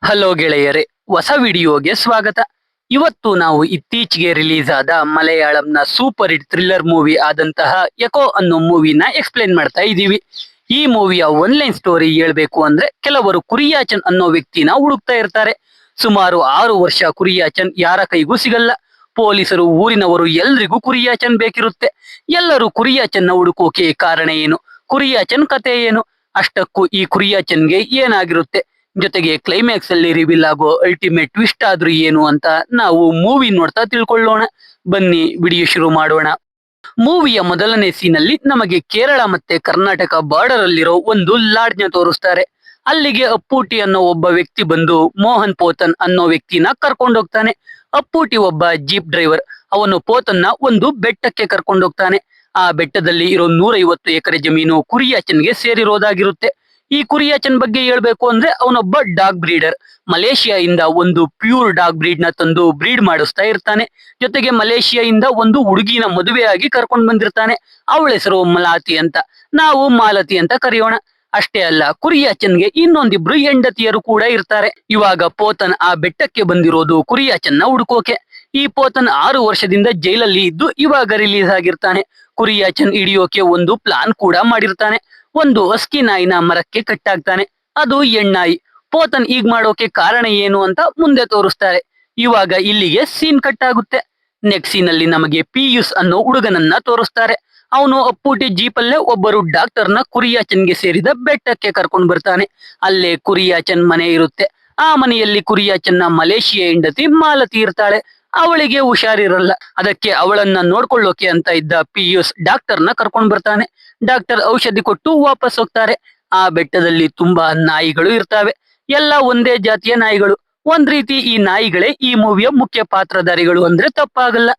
Hello ಗೆಳೆಯರೇ, ಹೊಸ ವಿಡಿಯೋಗೆ ಸ್ವಾಗತ. ಇವತ್ತು ನಾವು ಇತ್ತೀಚೆಗೆ ರಿಲೀಸ್ ಆದ ಮಲಯಾಳಂನ ಸೂಪರ್ ಹಿಟ್ ಥ್ರಿಲ್ಲರ್ ಮೂವಿ ಆದಂತಹ ಎಕೋ ಅನ್ನೋ ಮೂವಿನ ಎಕ್ಸ್ಪ್ಲೇನ್ ಮಾಡ್ತಾ ಇದ್ದೀವಿ. ಈ ಮೂವಿಯ ಒನ್ಲೈನ್ ಸ್ಟೋರಿ ಹೇಳ್ಬೇಕು ಅಂದ್ರೆ, ಕೆಲವರು ಕುರಿಯಾಚನ್ ಅನ್ನೋ ವ್ಯಕ್ತಿನ ಹುಡುಕ್ತಾ ಇರ್ತಾರೆ. ಸುಮಾರು 6 ವರ್ಷ ಕುರಿಯಾಚನ್ ಯಾರ ಕೈಗೂ ಸಿಗಲ್ಲ. ಪೊಲೀಸರು, ಊರಿನವರು ಎಲ್ರಿಗೂ ಕುರಿಯಾಚನ್ ಬೇಕಿರುತ್ತೆ. ಎಲ್ಲರೂ ಕುರಿಯಾಚನ್ನ ಹುಡುಕೋಕೆ ಕಾರಣ ಏನು, ಕುರಿಯಾಚನ್ ಕತೆ ಏನು, ಅಷ್ಟಕ್ಕೂ ಈ ಕುರಿಯಾಚನ್ಗೆ ಏನಾಗಿರುತ್ತೆ, ಜೊತೆಗೆ ಕ್ಲೈಮ್ಯಾಕ್ಸ್ ಅಲ್ಲಿ ರಿವೀಲ್ ಆಗೋ ಅಲ್ಟಿಮೇಟ್ ಟ್ವಿಸ್ಟ್ ಆದ್ರೂ ಏನು ಅಂತ ನಾವು ಮೂವಿ ನೋಡ್ತಾ ತಿಳ್ಕೊಳ್ಳೋಣ. ಬನ್ನಿ ವಿಡಿಯೋ ಶುರು ಮಾಡೋಣ. ಮೂವಿಯ ಮೊದಲನೇ ಸೀನಲ್ಲಿ ನಮಗೆ ಕೇರಳ ಮತ್ತೆ ಕರ್ನಾಟಕ ಬಾರ್ಡರ್ ಅಲ್ಲಿರೋ ಒಂದು ಲಾಡ್ಜ್ನ ತೋರಿಸ್ತಾರೆ. ಅಲ್ಲಿಗೆ ಅಪ್ಪೂಟಿ ಅನ್ನೋ ಒಬ್ಬ ವ್ಯಕ್ತಿ ಬಂದು ಮೋಹನ್ ಪೋತನ್ ಅನ್ನೋ ವ್ಯಕ್ತಿನ ಕರ್ಕೊಂಡೋಗ್ತಾನೆ. ಅಪ್ಪೂಟಿ ಒಬ್ಬ ಜೀಪ್ ಡ್ರೈವರ್. ಅವನು ಪೋತನ್ನ ಒಂದು ಬೆಟ್ಟಕ್ಕೆ ಕರ್ಕೊಂಡೋಗ್ತಾನೆ. ಆ ಬೆಟ್ಟದಲ್ಲಿ ಇರೋ 150 ಎಕರೆ ಜಮೀನು ಕುರಿಯಾಚನ್ಗೆ ಸೇರಿರೋದಾಗಿರುತ್ತೆ. ಈ ಕುರಿಯಾಚನ್ ಬಗ್ಗೆ ಹೇಳ್ಬೇಕು ಅಂದ್ರೆ, ಅವನೊಬ್ಬ ಡಾಗ್ ಬ್ರೀಡರ್. ಮಲೇಷಿಯಾದಿಂದ ಒಂದು ಪ್ಯೂರ್ ಡಾಗ್ ಬ್ರೀಡ್ ನ ತಂದು ಬ್ರೀಡ್ ಮಾಡಿಸ್ತಾ ಇರ್ತಾನೆ. ಜೊತೆಗೆ ಮಲೇಷಿಯಾದಿಂದ ಒಂದು ಹುಡುಗಿನ ಮದುವೆಯಾಗಿ ಕರ್ಕೊಂಡ್ ಬಂದಿರ್ತಾನೆ. ಅವಳ ಹೆಸರು ಮಲಾತಿ ಅಂತ, ನಾವು ಮಾಲತಿ ಅಂತ ಕರೆಯೋಣ. ಅಷ್ಟೇ ಅಲ್ಲ, ಕುರಿಯಾಚನ್ಗೆ ಇನ್ನೊಂದಿಬ್ರು ಹೆಂಡತಿಯರು ಕೂಡ ಇರ್ತಾರೆ. ಇವಾಗ ಪೋತನ್ ಆ ಬೆಟ್ಟಕ್ಕೆ ಬಂದಿರೋದು ಕುರಿಯಾಚನ್ನ ಹುಡುಕೋಕೆ. ಈ ಪೋತನ್ 6 ವರ್ಷದಿಂದ ಜೈಲಲ್ಲಿ ಇದ್ದು ಇವಾಗ ರಿಲೀಸ್ ಆಗಿರ್ತಾನೆ. ಕುರಿಯಾಚನ್ ಹಿಡಿಯೋಕೆ ಒಂದು ಪ್ಲಾನ್ ಕೂಡ ಮಾಡಿರ್ತಾನೆ. ಒಂದು ಹಸ್ಕಿ ನಾಯಿನ ಮರಕ್ಕೆ ಕಟ್ಟಾಗ್ತಾನೆ. ಅದು ಹೆಣ್ಣಾಯಿ. ಪೋತನ್ ಈಗ ಮಾಡೋಕೆ ಕಾರಣ ಏನು ಅಂತ ಮುಂದೆ ತೋರಿಸ್ತಾರೆ. ಇವಾಗ ಇಲ್ಲಿಗೆ ಸೀನ್ ಕಟ್ ಆಗುತ್ತೆ. ನೆಕ್ಸ್ಟ್ ಸೀನ್ ಅಲ್ಲಿ ನಮಗೆ ಪಿಯೂಸ್ ಅನ್ನೋ ಹುಡುಗನನ್ನ ತೋರಿಸ್ತಾರೆ. ಅವನು ಅಪ್ಪೂಟಿ ಜೀಪಲ್ಲೇ ಒಬ್ಬರು ಡಾಕ್ಟರ್ನ ಕುರಿಯಾಚನ್ಗೆ ಸೇರಿದ ಬೆಟ್ಟಕ್ಕೆ ಕರ್ಕೊಂಡು ಬರ್ತಾನೆ. ಅಲ್ಲೇ ಕುರಿಯಾಚನ್ ಮನೆ ಇರುತ್ತೆ. ಆ ಮನೆಯಲ್ಲಿ ಕುರಿಯಾಚನ್ನ ಮಲೇಷಿಯಾ ಹೆಂಡತಿ ಮಾಲತಿ ಇರ್ತಾಳೆ. ಅವಳಿಗೆ ಹುಷಾರಿರಲ್ಲ. ಅದಕ್ಕೆ ಅವಳನ್ನ ನೋಡ್ಕೊಳ್ಳೋಕೆ ಅಂತ ಇದ್ದ ಪಿಯೂಸ್ ಡಾಕ್ಟರ್ನ ಕರ್ಕೊಂಡ್ ಬರ್ತಾನೆ. ಡಾಕ್ಟರ್ ಔಷಧಿ ಕೊಟ್ಟು ವಾಪಸ್ ಹೋಗ್ತಾರೆ. ಆ ಬೆಟ್ಟದಲ್ಲಿ ತುಂಬಾ ನಾಯಿಗಳು ಇರ್ತಾವೆ. ಎಲ್ಲ ಒಂದೇ ಜಾತಿಯ ನಾಯಿಗಳು. ಒಂದ್ ರೀತಿ ಈ ನಾಯಿಗಳೇ ಈ ಮೂವಿಯ ಮುಖ್ಯ ಪಾತ್ರಧಾರಿಗಳು ಅಂದ್ರೆ ತಪ್ಪಾಗಲ್ಲ.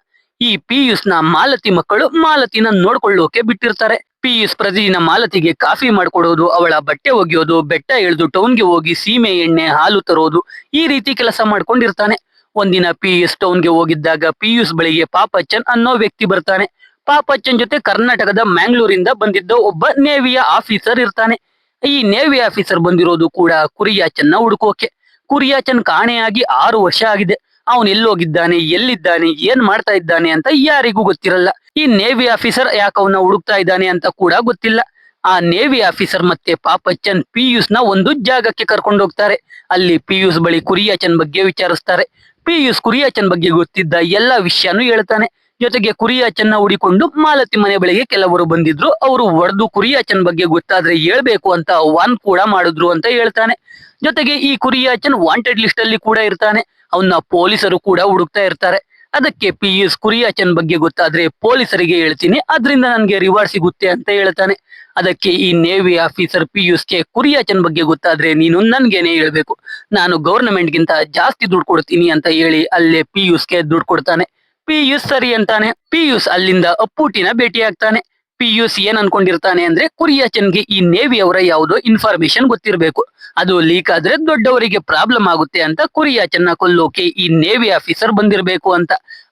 ಈ ಪಿಯೂಸ್ ನ ಮಾಲತಿ ಮಕ್ಕಳು ಮಾಲತಿನ ನೋಡ್ಕೊಳ್ಳೋಕೆ ಬಿಟ್ಟಿರ್ತಾರೆ. ಪಿಯೂಸ್ ಪ್ರತಿದಿನ ಮಾಲತಿಗೆ ಕಾಫಿ ಮಾಡ್ಕೊಡೋದು, ಅವಳ ಬಟ್ಟೆ ಒಗೆಯೋದು, ಬೆಟ್ಟ ಇಳಿದು ಟೌನ್ಗೆ ಹೋಗಿ ಸೀಮೆ ಎಣ್ಣೆ ಹಾಲು ತರೋದು, ಈ ರೀತಿ ಕೆಲಸ ಮಾಡ್ಕೊಂಡಿರ್ತಾನೆ. ಒಂದಿನ ಪಿಯೂಸ್ ಟೌನ್ಗೆ ಹೋಗಿದ್ದಾಗ ಪಿಯೂಸ್ ಬಳಿಗೆ ಪಾಪಚ್ಚನ್ ಅನ್ನೋ ವ್ಯಕ್ತಿ ಬರ್ತಾನೆ. ಪಾಪಚ್ಚನ್ ಜೊತೆ ಕರ್ನಾಟಕದ ಮ್ಯಾಂಗ್ಳೂರಿಂದ ಬಂದಿದ್ದ ಒಬ್ಬ ನೇವಿಯ ಆಫೀಸರ್ ಇರ್ತಾನೆ. ಈ ನೇವಿ ಆಫೀಸರ್ ಬಂದಿರೋದು ಕೂಡ ಕುರಿಯಾಚನ್ನ ಹುಡುಕೋಕೆ. ಕುರಿಯಾಚನ್ ಕಾಣೆಯಾಗಿ 6 ವರ್ಷ ಆಗಿದೆ. ಅವನ್ ಎಲ್ಲೋಗಿದ್ದಾನೆ, ಎಲ್ಲಿದ್ದಾನೆ, ಏನ್ ಮಾಡ್ತಾ ಇದ್ದಾನೆ ಅಂತ ಯಾರಿಗೂ ಗೊತ್ತಿರಲ್ಲ. ಈ ನೇವಿ ಆಫೀಸರ್ ಯಾಕೆ ಅವನ್ನ ಹುಡುಕ್ತಾ ಇದ್ದಾನೆ ಅಂತ ಕೂಡ ಗೊತ್ತಿಲ್ಲ. ಆ ನೇವಿ ಆಫೀಸರ್ ಮತ್ತೆ ಪಾಪಚ್ಚನ್ ಪಿಯೂಸ್ ನ ಒಂದು ಜಾಗಕ್ಕೆ ಕರ್ಕೊಂಡು ಹೋಗ್ತಾರೆ. ಅಲ್ಲಿ ಪಿಯೂಸ್ ಬಳಿ ಕುರಿಯಾಚನ್ ಬಗ್ಗೆ ವಿಚಾರಿಸ್ತಾರೆ. ಪಿಯೂಸ್ ಕುರಿಯಾಚನ್ ಬಗ್ಗೆ ಗೊತ್ತಿದ್ದ ಎಲ್ಲಾ ವಿಷಯನೂ ಹೇಳ್ತಾನೆ. ಜೊತೆಗೆ ಕುರಿಯಾಚನ್ನ ಹುಡಿಕೊಂಡು ಮಾಲತಿ ಮನೆ ಬಳಿಗೆ ಕೆಲವರು ಬಂದಿದ್ರು. ಅವರು ಹೊಡೆದು ಕುರಿಯಾಚನ್ ಬಗ್ಗೆ ಗೊತ್ತಾದ್ರೆ ಹೇಳ್ಬೇಕು ಅಂತ ವಾನ್ ಕೂಡ ಮಾಡಿದ್ರು ಅಂತ ಹೇಳ್ತಾನೆ. ಜೊತೆಗೆ ಈ ಕುರಿಯಾಚನ್ ವಾಂಟೆಡ್ ಲಿಸ್ಟ್ ಅಲ್ಲಿ ಕೂಡ ಇರ್ತಾನೆ. ಅವನ್ನ ಪೊಲೀಸರು ಕೂಡ ಹುಡುಕ್ತಾ ಇರ್ತಾರೆ. ಅದಕ್ಕೆ ಪಿಯೂಸ್ ಕುರಿಯಾಚನ್ ಬಗ್ಗೆ ಗೊತ್ತಾದ್ರೆ ಪೊಲೀಸರಿಗೆ ಹೇಳ್ತೀನಿ, ಅದರಿಂದ ನನ್ಗೆ ರಿವಾರ್ಡ್ ಸಿಗುತ್ತೆ ಅಂತ ಹೇಳ್ತಾನೆ. ಅದಕ್ಕೆ ಈ ನೇವಿ ಆಫೀಸರ್ ಪಿಯೂಸ್ಗೆ ಕುರಿಯಾಚನ್ ಬಗ್ಗೆ ಗೊತ್ತಾದ್ರೆ ನೀನು ನನ್ಗೇನೆ ಹೇಳ್ಬೇಕು, ನಾನು ಗವರ್ನಮೆಂಟ್ ಗಿಂತ ಜಾಸ್ತಿ ದುಡ್ಡು ಕೊಡ್ತೀನಿ ಅಂತ ಹೇಳಿ ಅಲ್ಲೇ ಪಿಯೂಸ್ಗೆ ದುಡ್ಡು ಕೊಡ್ತಾನೆ. ಪಿಯೂಸ್ ಸರಿ ಅಂತಾನೆ. ಪಿಯೂಸ್ ಅಲ್ಲಿಂದ ಅಪ್ಪೂಟಿನ ಭೇಟಿ ಆಗ್ತಾನೆ. ಪಿಯೂಸ್ ಏನ್ ಅನ್ಕೊಂಡಿರ್ತಾನೆ ಅಂದ್ರೆ, ಕುರಿಯಾಚನ್ಗೆ ಈ ನೇವಿ ಅವರ ಯಾವುದೋ ಇನ್ಫಾರ್ಮೇಶನ್ ಗೊತ್ತಿರ್ಬೇಕು, ಅದು ಲೀಕ್ ಆದ್ರೆ ದೊಡ್ಡವರಿಗೆ ಪ್ರಾಬ್ಲಮ್ ಆಗುತ್ತೆ ಅಂತ ಕುರಿಯಾಚನ್ನ ಕೊಲ್ಲೋಕೆ ಈ ನೇವಿ ಆಫೀಸರ್ ಬಂದಿರ್ಬೇಕು ಅಂತ.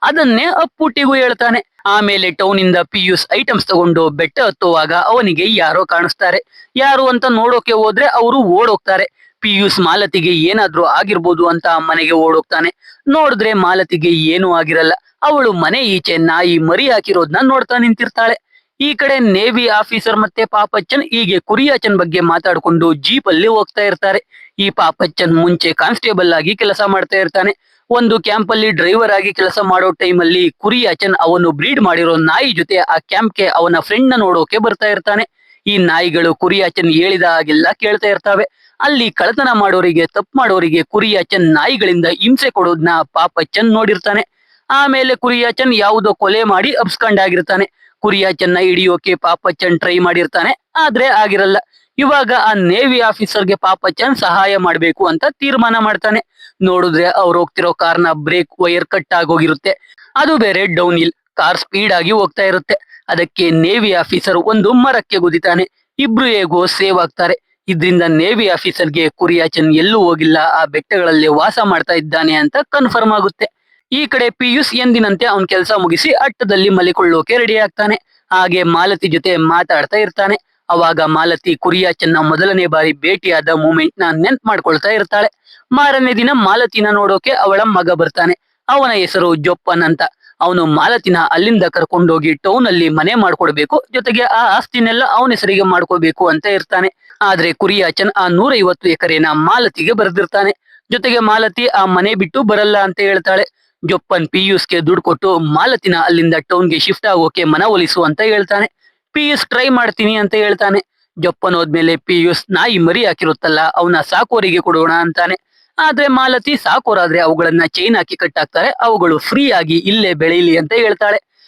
ಅದನ್ನೇ ಅಪ್ಪೂಟಿಗೂ ಹೇಳ್ತಾನೆ. ಆಮೇಲೆ ಟೌನ್ ಇಂದ ಪಿಯೂಸ್ ಐಟಮ್ಸ್ ತಗೊಂಡು ಬೆಟ್ಟ ಹತ್ತುವಾಗ ಅವನಿಗೆ ಯಾರೋ ಕಾಣಿಸ್ತಾರೆ. ಯಾರು ಅಂತ ನೋಡೋಕೆ ಹೋದ್ರೆ ಅವರು ಓಡೋಗ್ತಾರೆ. ಪಿಯೂಸ್ ಮಾಲತಿಗೆ ಏನಾದ್ರೂ ಆಗಿರ್ಬೋದು ಅಂತ ಮನೆಗೆ ಓಡೋಗ್ತಾನೆ. ನೋಡಿದ್ರೆ ಮಾಲತಿಗೆ ಏನೂ ಆಗಿರಲ್ಲ. ಅವಳು ಮನೆ ಈಚೆ ನಾಯಿ ಮರಿ ಹಾಕಿರೋದ್ನ ನೋಡ್ತಾ ನಿಂತಿರ್ತಾಳೆ. ಈ ಕಡೆ ನೇವಿ ಆಫೀಸರ್ ಮತ್ತೆ ಪಾಪಚ್ಚನ್ ಹೀಗೆ ಕುರಿಯಾಚನ್ ಬಗ್ಗೆ ಮಾತಾಡ್ಕೊಂಡು ಜೀಪ್ ಅಲ್ಲಿ ಹೋಗ್ತಾ ಇರ್ತಾರೆ. ಈ ಪಾಪಚ್ಚನ್ ಮುಂಚೆ ಕಾನ್ಸ್ಟೇಬಲ್ ಆಗಿ ಕೆಲಸ ಮಾಡ್ತಾ ಇರ್ತಾನೆ. ಒಂದು ಕ್ಯಾಂಪ್ ಅಲ್ಲಿ ಡ್ರೈವರ್ ಆಗಿ ಕೆಲಸ ಮಾಡೋ ಟೈಮ್ ಅಲ್ಲಿ ಕುರಿಯಾಚನ್ ಅವನು ಬ್ರೀಡ್ ಮಾಡಿರೋ ನಾಯಿ ಜೊತೆ ಆ ಕ್ಯಾಂಪ್ಗೆ ಅವನ ಫ್ರೆಂಡ್ ನ ನೋಡೋಕೆ ಬರ್ತಾ ಇರ್ತಾನೆ. ಈ ನಾಯಿಗಳು ಕುರಿಯಾಚನ್ ಹೇಳಿದ ಹಾಗೆಲ್ಲ ಕೇಳ್ತಾ ಇರ್ತಾವೆ. ಅಲ್ಲಿ ಕಳ್ಳತನ ಮಾಡೋರಿಗೆ, ತಪ್ಪು ಮಾಡೋರಿಗೆ ಕುರಿಯಾಚನ್ ನಾಯಿಗಳಿಂದ ಹಿಂಸೆ ಕೊಡೋದ್ನ ಪಾಪಚ್ಚನ್ ನೋಡಿರ್ತಾನೆ. ಆಮೇಲೆ ಕುರಿಯಾಚನ್ ಯಾವುದೋ ಕೊಲೆ ಮಾಡಿ ಅಬ್ಸ್ಕೊಂಡಾಗಿರ್ತಾನೆ. ಕುರಿಯಾಚನ್ನ ಹಿಡಿಯೋಕೆ ಪಾಪಚ್ಚನ್ ಟ್ರೈ ಮಾಡಿರ್ತಾನೆ, ಆದ್ರೆ ಆಗಿರಲ್ಲ. ಇವಾಗ ಆ ನೇವಿ ಆಫೀಸರ್ಗೆ ಪಾಪಚ್ಚನ್ ಸಹಾಯ ಮಾಡ್ಬೇಕು ಅಂತ ತೀರ್ಮಾನ ಮಾಡ್ತಾನೆ. ನೋಡಿದ್ರೆ ಅವ್ರು ಹೋಗ್ತಿರೋ ಕಾರ್ನ ಬ್ರೇಕ್ ವೈರ್ ಕಟ್ ಆಗೋಗಿರುತ್ತೆ. ಅದು ಬೇರೆ ಡೌನ್ ಹಿಲ್, ಕಾರ್ ಸ್ಪೀಡ್ ಆಗಿ ಹೋಗ್ತಾ ಇರುತ್ತೆ. ಅದಕ್ಕೆ ನೇವಿ ಆಫೀಸರ್ ಒಂದು ಮರಕ್ಕೆ ಗುದಿತಾನೆ. ಇಬ್ರು ಹೇಗೋ ಸೇವ್ ಆಗ್ತಾರೆ. ಇದ್ರಿಂದ ನೇವಿ ಆಫೀಸರ್ಗೆ ಕುರಿಯಾಚನ್ ಎಲ್ಲೂ ಹೋಗಿಲ್ಲ, ಆ ಬೆಟ್ಟಗಳಲ್ಲಿ ವಾಸ ಮಾಡ್ತಾ ಇದ್ದಾನೆ ಅಂತ ಕನ್ಫರ್ಮ್ ಆಗುತ್ತೆ. ಈ ಕಡೆ ಪಿಯೂಸ್ ಎಂದಿನಂತೆ ಅವನ್ ಕೆಲಸ ಮುಗಿಸಿ ಅಟ್ಟದಲ್ಲಿ ಮಲಿಕೊಳ್ಳೋಕೆ ರೆಡಿ ಆಗ್ತಾನೆ. ಹಾಗೆ ಮಾಲತಿ ಜೊತೆ ಮಾತಾಡ್ತಾ ಇರ್ತಾನೆ. ಅವಾಗ ಮಾಲತಿ ಕುರಿಯಾಚನ್ನ ಮೊದಲನೇ ಬಾರಿ ಭೇಟಿಯಾದ ಮೂಮೆಂಟ್ ನ ನೆನ್ಪ್ ಮಾಡ್ಕೊಳ್ತಾ ಇರ್ತಾಳೆ. ಮಾರನೇ ದಿನ ಮಾಲತಿನ ನೋಡೋಕೆ ಅವಳ ಮಗ ಬರ್ತಾನೆ. ಅವನ ಹೆಸರು ಜೊಪ್ಪನ್ ಅಂತ. ಅವನು ಮಾಲತಿನ ಅಲ್ಲಿಂದ ಕರ್ಕೊಂಡೋಗಿ ಟೌನ್ ಅಲ್ಲಿ ಮನೆ ಮಾಡ್ಕೊಡ್ಬೇಕು, ಜೊತೆಗೆ ಆ ಆಸ್ತಿನೆಲ್ಲ ಅವನ ಹೆಸರಿಗೆ ಮಾಡ್ಕೋಬೇಕು ಅಂತ ಇರ್ತಾನೆ. ಆದ್ರೆ ಕುರಿಯಾಚನ್ ಆ 150 ಎಕರೆನ ಮಾಲತಿಗೆ ಬರೆದಿರ್ತಾನೆ. ಜೊತೆಗೆ ಮಾಲತಿ ಆ ಮನೆ ಬಿಟ್ಟು ಬರಲ್ಲ ಅಂತ ಹೇಳ್ತಾಳೆ. ಜೊಪ್ಪನ್ ಪಿಯೂಸ್ಗೆ ದುಡ್ಡು ಕೊಟ್ಟು ಮಾಲತಿನ ಅಲ್ಲಿಂದ ಟೌನ್ಗೆ ಶಿಫ್ಟ್ ಆಗೋಕೆ ಮನವೊಲಿಸು ಅಂತ ಹೇಳ್ತಾನೆ. ಪಿಯೂಸ್ ಟ್ರೈ ಮಾಡ್ತೀನಿ ಅಂತ ಹೇಳ್ತಾನೆ. ಜೊಪ್ಪನ್ ಹೋದ್ಮೇಲೆ ಪಿಯೂಸ್ ನಾಯಿ ಮರಿ ಹಾಕಿರುತ್ತಲ್ಲ ಅವನ ಸಾಕೋರಿಗೆ ಕೊಡೋಣ ಅಂತಾನೆ. ಆದ್ರೆ ಮಾಲತಿ ಸಾಕೋರಾದ್ರೆ ಅವುಗಳನ್ನ ಚೈನ್ ಹಾಕಿ ಕಟ್ಟಾಕ್ತಾರೆ, ಅವುಗಳು ಫ್ರೀ ಆಗಿ ಇಲ್ಲೇ ಬೆಳೀಲಿ ಅಂತ ಹೇಳ್ತಾಳೆ.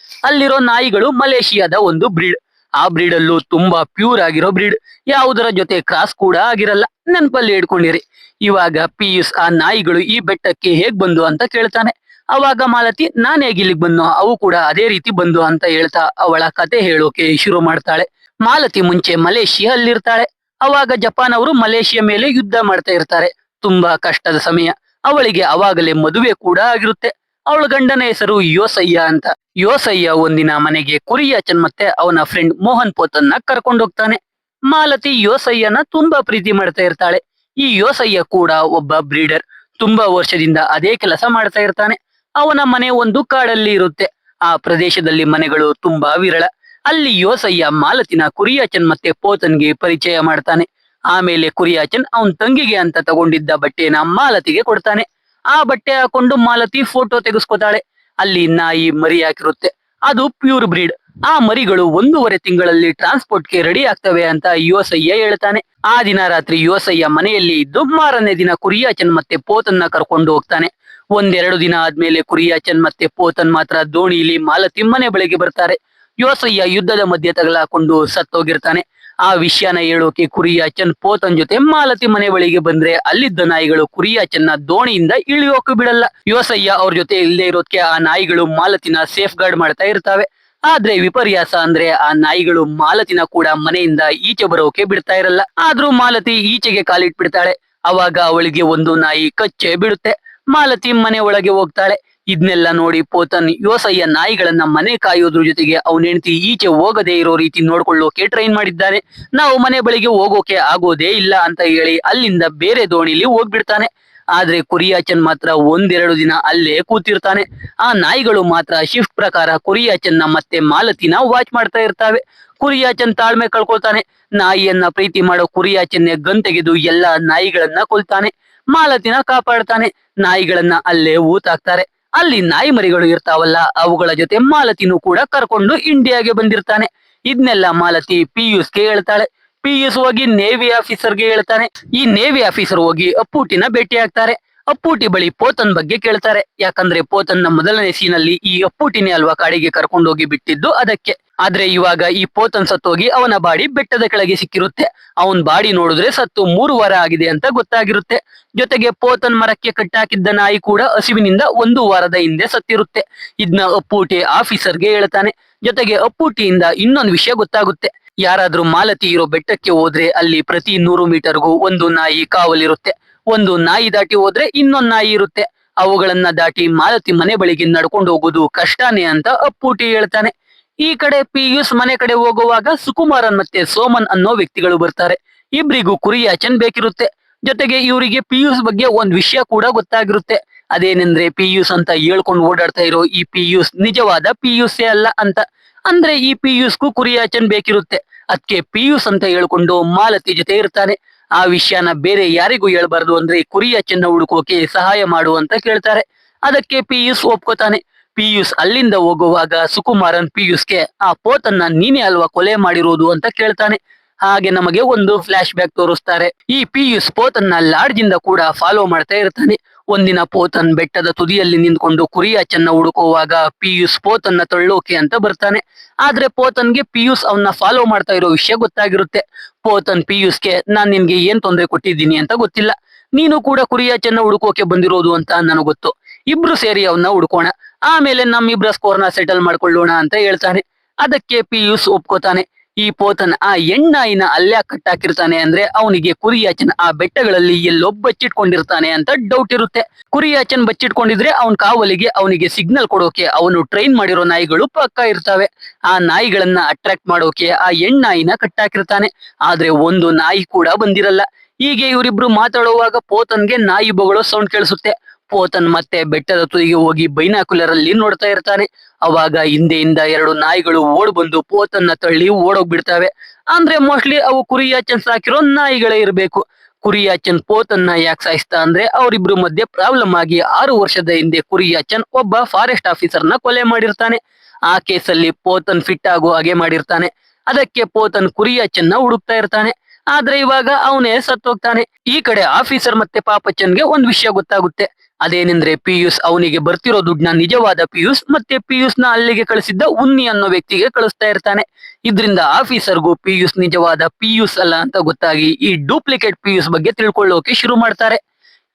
ಅಲ್ಲಿರೋ ನಾಯಿಗಳು ಮಲೇಷಿಯಾದ ಒಂದು ಬ್ರೀಡ್. ಆ ಬ್ರೀಡ್ ಅಲ್ಲೂ ತುಂಬಾ ಪ್ಯೂರ್ ಆಗಿರೋ ಬ್ರೀಡ್, ಯಾವುದರ ಜೊತೆ ಕ್ರಾಸ್ ಕೂಡ ಆಗಿರಲ್ಲ. ನೆನಪಲ್ಲಿ ಇಟ್ಕೊಂಡಿರಿ. ಇವಾಗ ಪಿಯೂಸ್ ಆ ನಾಯಿಗಳು ಈ ಬೆಟ್ಟಕ್ಕೆ ಹೇಗ್ ಬಂದು ಅಂತ ಕೇಳ್ತಾನೆ. ಅವಾಗ ಮಾಲತಿ ನಾನ್ ಹೇಗ್ ಇಲ್ಲಿಗೆ ಬಂದು, ಅವು ಕೂಡ ಅದೇ ರೀತಿ ಬಂದು ಅಂತ ಹೇಳ್ತಾ ಅವಳ ಕತೆ ಹೇಳೋಕೆ ಶುರು ಮಾಡ್ತಾಳೆ. ಮಾಲತಿ ಮುಂಚೆ ಮಲೇಷಿಯಾ ಅಲ್ಲಿರ್ತಾಳೆ. ಅವಾಗ ಜಪಾನ್ ಅವರು ಮಲೇಷಿಯಾ ಮೇಲೆ ಯುದ್ಧ ಮಾಡ್ತಾ ಇರ್ತಾರೆ. ತುಂಬಾ ಕಷ್ಟದ ಸಮಯ. ಅವಳಿಗೆ ಅವಾಗಲೇ ಮದುವೆ ಕೂಡ ಆಗಿರುತ್ತೆ. ಅವಳ ಗಂಡನ ಹೆಸರು ಯೋಸಯ್ಯ ಅಂತ. ಯೋಸಯ್ಯ ಒಂದಿನ ಮನೆಗೆ ಕುರಿಯಾಚನ್ ಮತ್ತೆ ಅವನ ಫ್ರೆಂಡ್ ಮೋಹನ್ ಪೋತನ್ನ ಕರ್ಕೊಂಡು ಹೋಗ್ತಾನೆ. ಮಾಲತಿ ಯೋಸಯ್ಯನ ತುಂಬಾ ಪ್ರೀತಿ ಮಾಡ್ತಾ ಇರ್ತಾಳೆ. ಈ ಯೋಸಯ್ಯ ಕೂಡ ಒಬ್ಬ ಬ್ರೀಡರ್. ತುಂಬಾ ವರ್ಷದಿಂದ ಅದೇ ಕೆಲಸ ಮಾಡ್ತಾ ಇರ್ತಾನೆ. ಅವನ ಮನೆ ಒಂದು ಕಾಡಲ್ಲಿ ಇರುತ್ತೆ. ಆ ಪ್ರದೇಶದಲ್ಲಿ ಮನೆಗಳು ತುಂಬಾ ವಿರಳ. ಅಲ್ಲಿ ಯೋಸಯ್ಯ ಮಾಲತಿನ ಕುರಿಯಾಚನ್ ಮತ್ತೆ ಪೋತನ್ಗೆ ಪರಿಚಯ ಮಾಡ್ತಾನೆ. ಆಮೇಲೆ ಕುರಿಯಾಚನ್ ಅವನ್ ತಂಗಿಗೆ ಅಂತ ತಗೊಂಡಿದ್ದ ಬಟ್ಟೆನ ಮಾಲತಿಗೆ ಕೊಡ್ತಾನೆ. ಆ ಬಟ್ಟೆ ಹಾಕೊಂಡು ಮಾಲತಿ ಫೋಟೋ ತೆಗೆಸ್ಕೊತಾಳೆ. ಅಲ್ಲಿ ನಾಯಿ ಮರಿ ಹಾಕಿರುತ್ತೆ. ಅದು ಪ್ಯೂರ್ ಬ್ರೀಡ್. ಆ ಮರಿಗಳು 1.5 ತಿಂಗಳಲ್ಲಿ ಟ್ರಾನ್ಸ್ಪೋರ್ಟ್ಗೆ ರೆಡಿ ಆಗ್ತವೆ ಅಂತ ಯೋಸಯ್ಯ ಹೇಳ್ತಾನೆ. ಆ ದಿನ ರಾತ್ರಿ ಯೋಸಯ್ಯ ಮನೆಯಲ್ಲಿ ಇದ್ದು ಮಾರನೇ ದಿನ ಕುರಿಯಾಚನ್ ಮತ್ತೆ ಪೋತನ್ನ ಕರ್ಕೊಂಡು ಹೋಗ್ತಾನೆ. 1-2 ದಿನ ಆದ್ಮೇಲೆ ಕುರಿಯಾಚನ್ ಮತ್ತೆ ಪೋತನ್ ಮಾತ್ರ ದೋಣಿಲಿ ಮಾಲತಿ ಮನೆ ಬಳಿಗೆ ಬರ್ತಾರೆ. ಯೋಸಯ್ಯ ಯುದ್ಧದ ಮಧ್ಯೆ ತಗಲಾಕೊಂಡು ಸತ್ತೋಗಿರ್ತಾನೆ. ಆ ವಿಷಯನ ಹೇಳೋಕೆ ಕುರಿಯಾಚನ್ ಪೋತನ್ ಜೊತೆ ಮಾಲತಿ ಮನೆ ಬಳಿಗೆ ಬಂದ್ರೆ ಅಲ್ಲಿದ್ದ ನಾಯಿಗಳು ಕುರಿಯಾಚನ್ನ ದೋಣಿಯಿಂದ ಇಳಿಯೋಕೆ ಬಿಡಲ್ಲ. ಯೋಸಯ್ಯ ಅವ್ರ ಜೊತೆ ಇಲ್ಲದೆ ಇರೋದಕ್ಕೆ ಆ ನಾಯಿಗಳು ಮಾಲತಿನ ಸೇಫ್ ಗಾರ್ಡ್ ಮಾಡ್ತಾ ಇರ್ತಾವೆ. ಆದ್ರೆ ವಿಪರ್ಯಾಸ ಅಂದ್ರೆ ಆ ನಾಯಿಗಳು ಮಾಲತಿನ ಕೂಡ ಮನೆಯಿಂದ ಈಚೆ ಬರೋಕೆ ಬಿಡ್ತಾ ಇರಲ್ಲ. ಆದ್ರೂ ಮಾಲತಿ ಈಚೆಗೆ ಕಾಲಿಟ್ಬಿಡ್ತಾಳೆ. ಅವಾಗ ಅವಳಿಗೆ ಒಂದು ನಾಯಿ ಕಚ್ಚೆ ಬಿಡುತ್ತೆ. ಮಾಲತಿ ಮನೆ ಒಳಗೆ ಹೋಗ್ತಾಳೆ. ಇದನ್ನೆಲ್ಲ ನೋಡಿ ಪೋತನ್ ಯೋಸಯ್ಯ ನಾಯಿಗಳನ್ನ ಮನೆ ಕಾಯೋದ್ರ ಜೊತೆಗೆ ಅವನ ಹೆಂಡತಿ ಈಚೆ ಹೋಗದೆ ಇರೋ ರೀತಿ ನೋಡ್ಕೊಳ್ಳೋಕೆ ಟ್ರೈನ್ ಮಾಡಿದ್ದಾನೆ. ನಾವು ಮನೆ ಬಳಿಗೆ ಹೋಗೋಕೆ ಆಗೋದೇ ಇಲ್ಲ ಅಂತ ಹೇಳಿ ಅಲ್ಲಿಂದ ಬೇರೆ ದೋಣಿಲಿ ಹೋಗ್ಬಿಡ್ತಾನೆ. ಆದ್ರೆ ಕುರಿಯಾಚನ್ ಮಾತ್ರ 1-2 ದಿನ ಅಲ್ಲೇ ಕೂತಿರ್ತಾನೆ. ಆ ನಾಯಿಗಳು ಮಾತ್ರ ಶಿಫ್ಟ್ ಪ್ರಕಾರ ಕುರಿಯಾಚನ್ನ ಮತ್ತೆ ಮಾಲತಿನ ವಾಚ್ ಮಾಡ್ತಾ ಇರ್ತಾವೆ. ಕುರಿಯಾಚನ್ ತಾಳ್ಮೆ ಕಳ್ಕೊಳ್ತಾನೆ. ನಾಯಿಯನ್ನ ಪ್ರೀತಿ ಮಾಡೋ ಕುರಿಯಾಚನ್ನೇ ಗನ್ ತೆಗೆದು ಎಲ್ಲಾ ನಾಯಿಗಳನ್ನ ಕೊಲ್ತಾನೆ. ಮಾಲತಿನ ಕಾಪಾಡ್ತಾನೆ. ನಾಯಿಗಳನ್ನ ಅಲ್ಲೇ ಊತಾಕ್ತಾರೆ. ಅಲ್ಲಿ ನಾಯಿ ಮರಿಗಳು ಇರ್ತಾವಲ್ಲ, ಅವುಗಳ ಜೊತೆ ಮಾಲತಿನೂ ಕೂಡ ಕರ್ಕೊಂಡು ಇಂಡಿಯಾಗೆ ಬಂದಿರ್ತಾನೆ. ಇದನ್ನೆಲ್ಲ ಮಾಲತಿ ಪಿಯೂಸ್ಗೆ ಹೇಳ್ತಾಳೆ. ಪಿಯೂಸ್ ಹೋಗಿ ನೇವಿ ಆಫೀಸರ್ಗೆ ಹೇಳ್ತಾನೆ. ಈ ನೇವಿ ಆಫೀಸರ್ ಹೋಗಿ ಅಪ್ಪೂಟಿನ ಭೇಟಿ ಆಗ್ತಾರೆ. ಅಪ್ಪೂಟಿ ಬಳಿ ಪೋತನ್ ಬಗ್ಗೆ ಕೇಳ್ತಾರೆ. ಯಾಕಂದ್ರೆ ಪೋತನ್ನ ಮೊದಲನೇ ಸೀನಲ್ಲಿ ಈ ಅಪ್ಪೂಟಿನೇ ಅಲ್ವಾ ಕಾಡಿಗೆ ಕರ್ಕೊಂಡೋಗಿ ಬಿಟ್ಟಿದ್ದು, ಅದಕ್ಕೆ. ಆದ್ರೆ ಇವಾಗ ಈ ಪೋತನ್ ಸತ್ತೋಗಿ ಅವನ ಬಾಡಿ ಬೆಟ್ಟದ ಕೆಳಗೆ ಸಿಕ್ಕಿರುತ್ತೆ. ಅವನ್ ಬಾಡಿ ನೋಡಿದ್ರೆ ಸತ್ತು 3 ವಾರ ಆಗಿದೆ ಅಂತ ಗೊತ್ತಾಗಿರುತ್ತೆ. ಜೊತೆಗೆ ಪೋತನ್ ಮರಕ್ಕೆ ಕಟ್ಟಾಕಿದ್ದ ನಾಯಿ ಕೂಡ ಹಸಿವಿನಿಂದ 1 ವಾರದ ಹಿಂದೆ ಸತ್ತಿರುತ್ತೆ. ಇದನ್ನ ಅಪ್ಪೂಟಿ ಆಫೀಸರ್ಗೆ ಹೇಳ್ತಾನೆ. ಜೊತೆಗೆ ಅಪ್ಪೂಟಿಯಿಂದ ಇನ್ನೊಂದು ವಿಷಯ ಗೊತ್ತಾಗುತ್ತೆ. ಯಾರಾದ್ರೂ ಮಾಲತಿ ಇರೋ ಬೆಟ್ಟಕ್ಕೆ ಹೋದ್ರೆ ಅಲ್ಲಿ ಪ್ರತಿ 100 ಮೀಟರ್ಗೂ ಒಂದು ನಾಯಿ ಕಾವಲಿರುತ್ತೆ. ಒಂದು ನಾಯಿ ದಾಟಿ ಹೋದ್ರೆ ಇನ್ನೊಂದು ನಾಯಿ ಇರುತ್ತೆ. ಅವುಗಳನ್ನ ದಾಟಿ ಮಾಲತಿ ಮನೆ ಬಳಿಗೆ ನಡ್ಕೊಂಡು ಹೋಗೋದು ಕಷ್ಟನೇ ಅಂತ ಅಪ್ಪೂಟಿ ಹೇಳ್ತಾನೆ. ಈ ಕಡೆ ಪಿಯೂಸ್ ಮನೆ ಕಡೆ ಹೋಗುವಾಗ ಸುಕುಮಾರನ್ ಮತ್ತೆ ಸೋಮನ್ ಅನ್ನೋ ವ್ಯಕ್ತಿಗಳು ಬರ್ತಾರೆ. ಇಬ್ರಿಗೂ ಕುರಿಯಾಚನ್ ಬೇಕಿರುತ್ತೆ. ಜೊತೆಗೆ ಇವರಿಗೆ ಪಿಯೂಸ್ ಬಗ್ಗೆ ಒಂದ್ ವಿಷಯ ಕೂಡ ಗೊತ್ತಾಗಿರುತ್ತೆ. ಅದೇನೆಂದ್ರೆ ಪಿಯೂಸ್ ಅಂತ ಹೇಳ್ಕೊಂಡು ಓಡಾಡ್ತಾ ಇರೋ ಈ ಪಿಯೂಸ್ ನಿಜವಾದ ಪಿಯೂಸೇ ಅಲ್ಲ ಅಂತ. ಅಂದ್ರೆ ಈ ಪಿಯೂಸ್ಗೂ ಕುರಿಯಾಚನ್ ಬೇಕಿರುತ್ತೆ. ಅದಕ್ಕೆ ಪಿಯೂಸ್ ಅಂತ ಹೇಳ್ಕೊಂಡು ಮಾಲತಿ ಜೊತೆ ಇರ್ತಾನೆ. ಆ ವಿಷಯನ ಬೇರೆ ಯಾರಿಗೂ ಹೇಳ್ಬಾರ್ದು ಅಂದ್ರೆ ಕುರಿಯಾಚನ್ನ ಹುಡುಕೋಕೆ ಸಹಾಯ ಮಾಡು ಅಂತ ಕೇಳ್ತಾರೆ. ಅದಕ್ಕೆ ಪಿಯೂಸ್ ಒಪ್ಕೋತಾನೆ. ಪಿಯೂಸ್ ಅಲ್ಲಿಂದ ಹೋಗುವಾಗ ಸುಕುಮಾರನ್ ಪಿಯೂಸ್ಗೆ ಆ ಪೋತನ್ನ ನೀನೇ ಅಲ್ವಾ ಕೊಲೆ ಮಾಡಿರೋದು ಅಂತ ಕೇಳ್ತಾನೆ. ಹಾಗೆ ನಮಗೆ ಒಂದು ಫ್ಲಾಶ್ ಬ್ಯಾಕ್ ತೋರಿಸ್ತಾರೆ. ಈ ಪಿಯೂಸ್ ಪೋತನ್ನ ಲಾಡ್ಜ್ ಇಂದ ಕೂಡ ಫಾಲೋ ಮಾಡ್ತಾ ಇರ್ತಾನೆ. ಒಂದಿನ ಪೋತನ್ ಬೆಟ್ಟದ ತುದಿಯಲ್ಲಿ ನಿಂತ್ಕೊಂಡು ಕುರಿಯಾಚನ್ನ ಹುಡುಕುವಾಗ ಪಿಯೂಸ್ ಪೋತನ್ನ ತಳ್ಳೋಕೆ ಅಂತ ಬರ್ತಾನೆ. ಆದ್ರೆ ಪೋತನ್ಗೆ ಪಿಯೂಸ್ ಅವನ್ನ ಫಾಲೋ ಮಾಡ್ತಾ ಇರೋ ವಿಷಯ ಗೊತ್ತಾಗಿರುತ್ತೆ. ಪೋತನ್ ಪಿಯೂಸ್ಗೆ ನಾನ್ ನಿನ್ಗೆ ಏನ್ ತೊಂದರೆ ಕೊಟ್ಟಿದ್ದೀನಿ ಅಂತ ಗೊತ್ತಿಲ್ಲ, ನೀನು ಕೂಡ ಕುರಿಯಾಚನ್ನ ಹುಡುಕೋಕೆ ಬಂದಿರೋದು ಅಂತ ನನಗೆ ಗೊತ್ತು. ಇಬ್ರು ಸೇರಿ ಅವನ್ನ ಹುಡ್ಕೋಣ, ಆಮೇಲೆ ನಮ್ಮಿಬ್ರ ಸ್ಕೋರ್ನ ಸೆಟಲ್ ಮಾಡ್ಕೊಳ್ಳೋಣ ಅಂತ ಹೇಳ್ತಾನೆ. ಅದಕ್ಕೆ ಪಿಯೂಸ್ ಒಪ್ಕೋತಾನೆ. ಈ ಪೋತನ್ ಆ ಹೆಣ್ಣಾಯಿನ ಅಲ್ಲ್ಯಾಕ್ ಕಟ್ಟಾಕಿರ್ತಾನೆ ಅಂದ್ರೆ ಅವನಿಗೆ ಕುರಿಯಾಚನ್ ಆ ಬೆಟ್ಟಗಳಲ್ಲಿ ಎಲ್ಲೋ ಬಚ್ಚಿಟ್ಕೊಂಡಿರ್ತಾನೆ ಅಂತ ಡೌಟ್ ಇರುತ್ತೆ. ಕುರಿಯಾಚನ್ ಬಚ್ಚಿಟ್ಕೊಂಡಿದ್ರೆ ಅವನ್ ಕಾವಲಿಗೆ ಅವನಿಗೆ ಸಿಗ್ನಲ್ ಕೊಡೋಕೆ ಅವನು ಟ್ರೈನ್ ಮಾಡಿರೋ ನಾಯಿಗಳು ಪಕ್ಕ ಇರ್ತವೆ. ಆ ನಾಯಿಗಳನ್ನ ಅಟ್ರಾಕ್ಟ್ ಮಾಡೋಕೆ ಆ ಹೆಣ್ಣಾಯಿನ ಕಟ್ಟಾಕಿರ್ತಾನೆ. ಆದ್ರೆ ಒಂದು ನಾಯಿ ಕೂಡ ಬಂದಿರಲ್ಲ. ಹೀಗೆ ಇವರಿಬ್ರು ಮಾತಾಡುವಾಗ ಪೋತನ್ಗೆ ನಾಯಿ ಬೊಗಳೋ ಸೌಂಡ್ ಕೇಳಿಸುತ್ತೆ. ಪೋತನ್ ಮತ್ತೆ ಬೆಟ್ಟದ ತುದಿಗೆ ಹೋಗಿ ಬೈನಾಕ್ಯುಲರ್ ಅಲ್ಲಿ ನೋಡ್ತಾ ಇರ್ತಾನೆ. ಅವಾಗ ಹಿಂದೆಯಿಂದ ಎರಡು ನಾಯಿಗಳು ಓಡ್ ಬಂದು ಪೋತನ್ನ ತಳ್ಳಿ ಓಡೋಗ್ಬಿಡ್ತಾವೆ. ಅಂದ್ರೆ ಮೋಸ್ಟ್ಲಿ ಅವು ಕುರಿಯಾಚನ್ ಸಾಕಿರೋ ನಾಯಿಗಳೇ ಇರ್ಬೇಕು. ಕುರಿಯಾಚನ್ ಪೋತನ್ನ ಯಾಕೆ ಸಾಯಿಸ್ತಾ ಅಂದ್ರೆ ಅವರಿಬ್ರು ಮಧ್ಯೆ ಪ್ರಾಬ್ಲಮ್ ಆಗಿ 6 ವರ್ಷದ ಹಿಂದೆ ಕುರಿಯಾಚನ್ ಒಬ್ಬ ಫಾರೆಸ್ಟ್ ಆಫೀಸರ್ ನ ಕೊಲೆ ಮಾಡಿರ್ತಾನೆ. ಆ ಕೇಸಲ್ಲಿ ಪೋತನ್ ಫಿಟ್ ಆಗೋ ಹಾಗೆ ಮಾಡಿರ್ತಾನೆ. ಅದಕ್ಕೆ ಪೋತನ್ ಕುರಿಯಾಚನ್ ನ ಹುಡುಕ್ತಾ ಇರ್ತಾನೆ. ಆದ್ರೆ ಇವಾಗ ಅವನೇ ಸತ್ತೋಗ್ತಾನೆ. ಈ ಕಡೆ ಆಫೀಸರ್ ಮತ್ತೆ ಪಾಪಚ್ಚನ್ಗೆ ಒಂದ್ ವಿಷಯ ಗೊತ್ತಾಗುತ್ತೆ. ಅದೇನೆಂದ್ರೆ ಪಿಯೂಸ್ ಅವನಿಗೆ ಬರ್ತಿರೋ ದುಡ್ಡನ್ನ ನಿಜವಾದ ಪಿಯೂಸ್ ಮತ್ತೆ ಪಿಯೂಸ್ ನ ಅಲ್ಲಿಗೆ ಕಳಿಸಿದ್ದ ಉನ್ನಿ ಅನ್ನೋ ವ್ಯಕ್ತಿಗೆ ಕಳಿಸ್ತಾ ಇರ್ತಾನೆ. ಇದ್ರಿಂದ ಆಫೀಸರ್ಗೂ ಪಿಯೂಸ್ ನಿಜವಾದ ಪಿಯೂಸ್ ಅಲ್ಲ ಅಂತ ಗೊತ್ತಾಗಿ ಈ ಡೂಪ್ಲಿಕೇಟ್ ಪಿಯೂಸ್ ಬಗ್ಗೆ ತಿಳ್ಕೊಳ್ಳೋಕೆ ಶುರು ಮಾಡ್ತಾರೆ.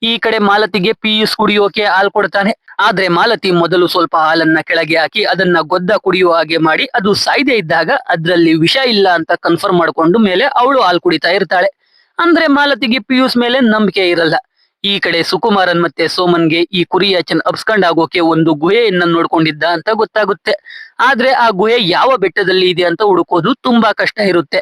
ಈ ಕಡೆ ಮಾಲತಿಗೆ ಪಿಯೂಸ್ ಕುಡಿಯೋಕೆ ಹಾಲು ಕೊಡ್ತಾನೆ. ಆದ್ರೆ ಮಾಲತಿ ಮೊದಲು ಸ್ವಲ್ಪ ಹಾಲನ್ನ ಕೆಳಗೆ ಹಾಕಿ ಅದನ್ನ ಗೊದ್ದ ಕುಡಿಯೋ ಹಾಗೆ ಮಾಡಿ ಅದು ಸಾಯ್ದೆ ಇದ್ದಾಗ ಅದ್ರಲ್ಲಿ ವಿಷ ಇಲ್ಲ ಅಂತ ಕನ್ಫರ್ಮ್ ಮಾಡ್ಕೊಂಡು ಮೇಲೆ ಅವಳು ಹಾಲು ಕುಡಿತಾ ಇರ್ತಾಳೆ. ಅಂದ್ರೆ ಮಾಲತಿಗೆ ಪಿಯೂಸ್ ಮೇಲೆ ನಂಬಿಕೆ ಇರಲ್ಲ. ಈ ಕಡೆ ಸುಕುಮಾರನ್ ಮತ್ತೆ ಸೋಮನ್ಗೆ ಈ ಕುರಿಯಾಚನ್ ಅಬ್ಸ್ಕಂಡ್ ಆಗೋಕೆ ಒಂದು ಗುಹೆಯನ್ನ ನೋಡ್ಕೊಂಡಿದ್ದ ಅಂತ ಗೊತ್ತಾಗುತ್ತೆ. ಆದ್ರೆ ಆ ಗುಹೆ ಯಾವ ಬೆಟ್ಟದಲ್ಲಿ ಇದೆ ಅಂತ ಹುಡುಕೋದು ತುಂಬಾ ಕಷ್ಟ ಇರುತ್ತೆ.